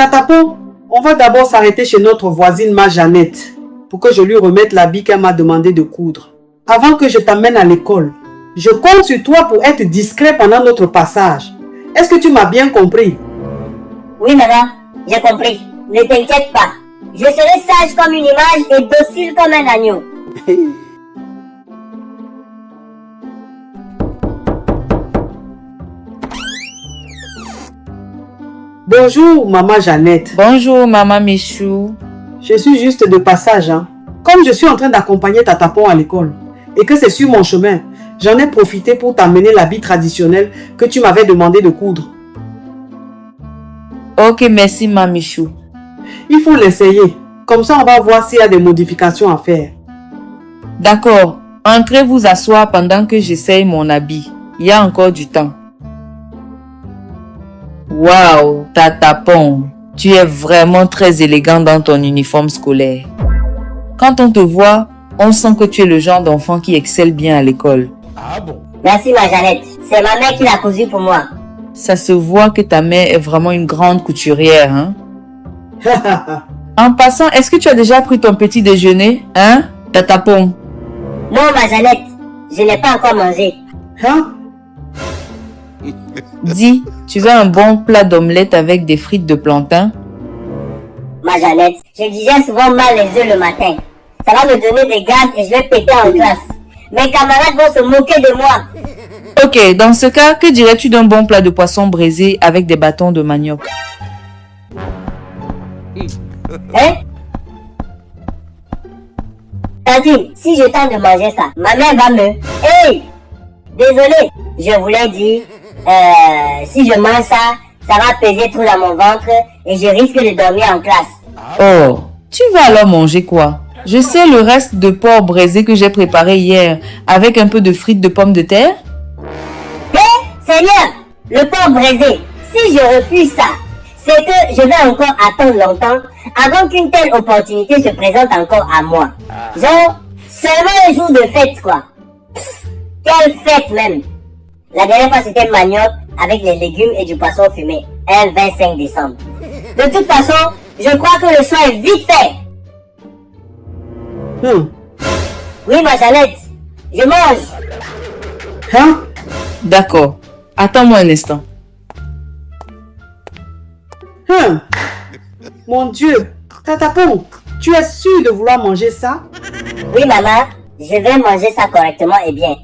Tatapo, on va d'abord s'arrêter chez notre voisine ma Jeannette pour que je lui remette l'habit qu'elle m'a demandé de coudre. Avant que je t'amène à l'école, je compte sur toi pour être discret pendant notre passage. Est-ce que tu m'as bien compris? Oui, maman, j'ai compris. Ne t'inquiète pas. Je serai sage comme une image et docile comme un agneau. Bonjour, maman Jeannette. Bonjour, maman Michou. Je suis juste de passage. Comme je suis en train d'accompagner Tatapon à l'école et que c'est sur mon chemin, j'en ai profité pour t'amener l'habit traditionnel que tu m'avais demandé de coudre. Ok, merci, maman Michou. Il faut l'essayer. Comme ça, on va voir s'il y a des modifications à faire. D'accord. Entrez vous asseoir pendant que j'essaye mon habit. Il y a encore du temps. Waouh, Tatapon. Tu es vraiment très élégant dans ton uniforme scolaire. Quand on te voit, on sent que tu es le genre d'enfant qui excelle bien à l'école. Ah bon? Merci, ma Jeannette. C'est ma mère qui l'a cousu pour moi. Ça se voit que ta mère est vraiment une grande couturière, hein? En passant, est-ce que tu as déjà pris ton petit déjeuner, hein, Tatapon? Non, ma Jeannette, je n'ai pas encore mangé. Hein? Dis, tu veux un bon plat d'omelette avec des frites de plantain? Ma Jeannette, je digère souvent mal les œufs le matin. Ça va me donner des gaz et je vais péter en classe. Mes camarades vont se moquer de moi. Ok, dans ce cas, que dirais-tu d'un bon plat de poisson braisé avec des bâtons de manioc? Hein? Tantine, si je tente de manger ça, ma mère va me... Hey! Désolé, je voulais dire... si je mange ça, ça va peser trop dans mon ventre et je risque de dormir en classe. Oh, tu vas alors manger quoi? Je sais le reste de porc braisé que j'ai préparé hier avec un peu de frites de pommes de terre. Hé, Seigneur, le porc braisé, si je refuse ça, c'est que je vais encore attendre longtemps avant qu'une telle opportunité se présente encore à moi. Genre, seulement un jour de fête, quoi. Pff, quelle fête même. La dernière fois, c'était manioc avec les légumes et du poisson fumé. Un 25 décembre. De toute façon, je crois que le choix est vite fait. Oui, ma Jeannette, je mange. Hein? D'accord. Attends-moi un instant. Mon Dieu, Tatapon, tu es sûr de vouloir manger ça? Oui, maman, je vais manger ça correctement et bien.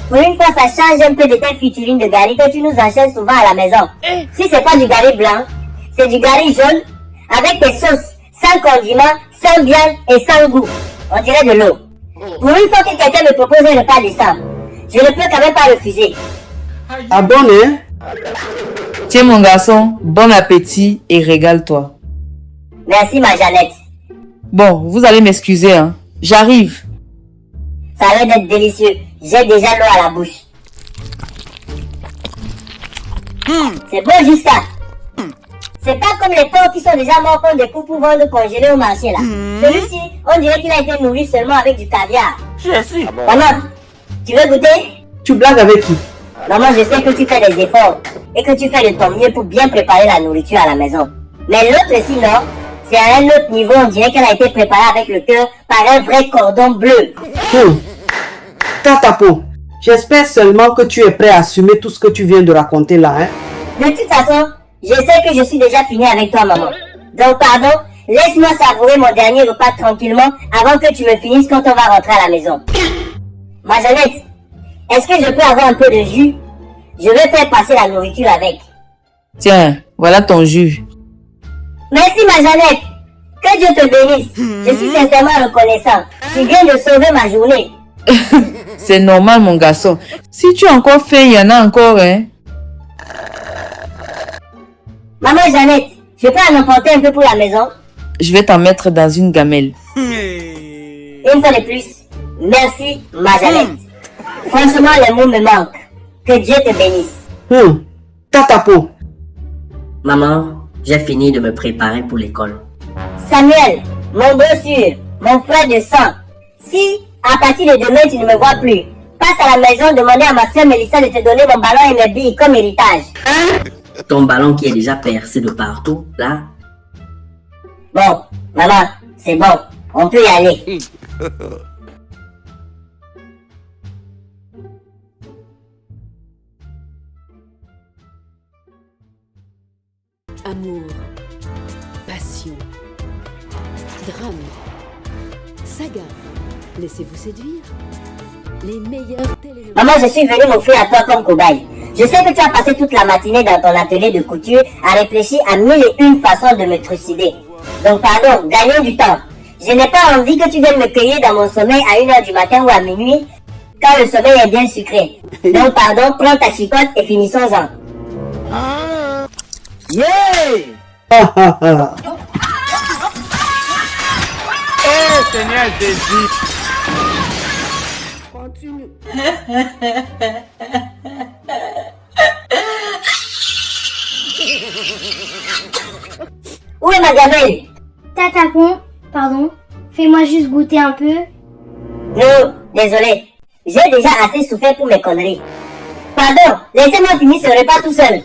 Pour une fois, ça change un peu de tes featuring de gari que tu nous enchaînes souvent à la maison. Si c'est pas du gari blanc, c'est du gari jaune, avec des sauces, sans condiments, sans viande et sans goût. On dirait de l'eau. Pour une fois que quelqu'un me propose un repas décent, je ne peux quand même pas refuser. Ah bon, hein? Tiens mon garçon, bon appétit et régale-toi. Merci, ma Jeannette. Bon, vous allez m'excuser, hein. J'arrive. Ça a l'air d'être délicieux. J'ai déjà l'eau à la bouche. C'est bon jusqu'à. C'est pas comme les porcs qui sont déjà morts comme des coups pour vendre congelés au marché là. Celui-ci, on dirait qu'il a été nourri seulement avec du caviar. Maman, tu veux goûter? Tu blagues avec qui? Maman, je sais que tu fais des efforts et que tu fais de ton mieux pour bien préparer la nourriture à la maison. Mais l'autre ici, non? C'est à un autre niveau, on dirait qu'elle a été préparée avec le cœur par un vrai cordon bleu. Tatapon, j'espère seulement que tu es prêt à assumer tout ce que tu viens de raconter là, hein? De toute façon, je sais que je suis déjà fini avec toi, maman. Donc, pardon, laisse-moi savourer mon dernier repas tranquillement avant que tu me finisses quand on va rentrer à la maison. Ma Jeannette, est-ce que je peux avoir un peu de jus? Je vais faire passer la nourriture avec. Tiens, voilà ton jus. Merci, ma Jeannette. Que Dieu te bénisse. Je suis sincèrement reconnaissant. Tu viens de sauver ma journée. C'est normal, mon garçon. Si tu as encore faim, il y en a encore, hein. Maman Jeannette, je peux en emporter un peu pour la maison? Je vais t'en mettre dans une gamelle. Une fois de plus, merci, ma Jeannette. Franchement, les mots me manquent. Que Dieu te bénisse. Tatapon. Maman, j'ai fini de me préparer pour l'école. Samuel, mon beau sûr, mon frère de sang, si à partir de demain tu ne me vois plus, passe à la maison demander à ma soeur Mélissa de te donner mon ballon et mes billes comme héritage. Ton ballon qui est déjà percé de partout, là, Bon, maman, c'est bon. On peut y aller. Amour, passion, drame, saga. Laissez-vous séduire. Les meilleurs télénovelas. Maman, je suis venue m'offrir à toi comme cobaye. Je sais que tu as passé toute la matinée dans ton atelier de couture à réfléchir à 1001 façons de me trucider. Donc pardon, gagnons du temps. Je n'ai pas envie que tu viennes me cueillir dans mon sommeil à 1h du matin ou à minuit, quand le sommeil est bien sucré. Donc pardon, prends ta chicotte et finissons-en. Ah. Eh Seigneur Jésus. Où est ma gamelle? Tatapon, pardon, fais-moi juste goûter un peu. Non, désolé. J'ai déjà assez souffert pour mes conneries. Pardon, laissez-moi finir ce repas tout seul.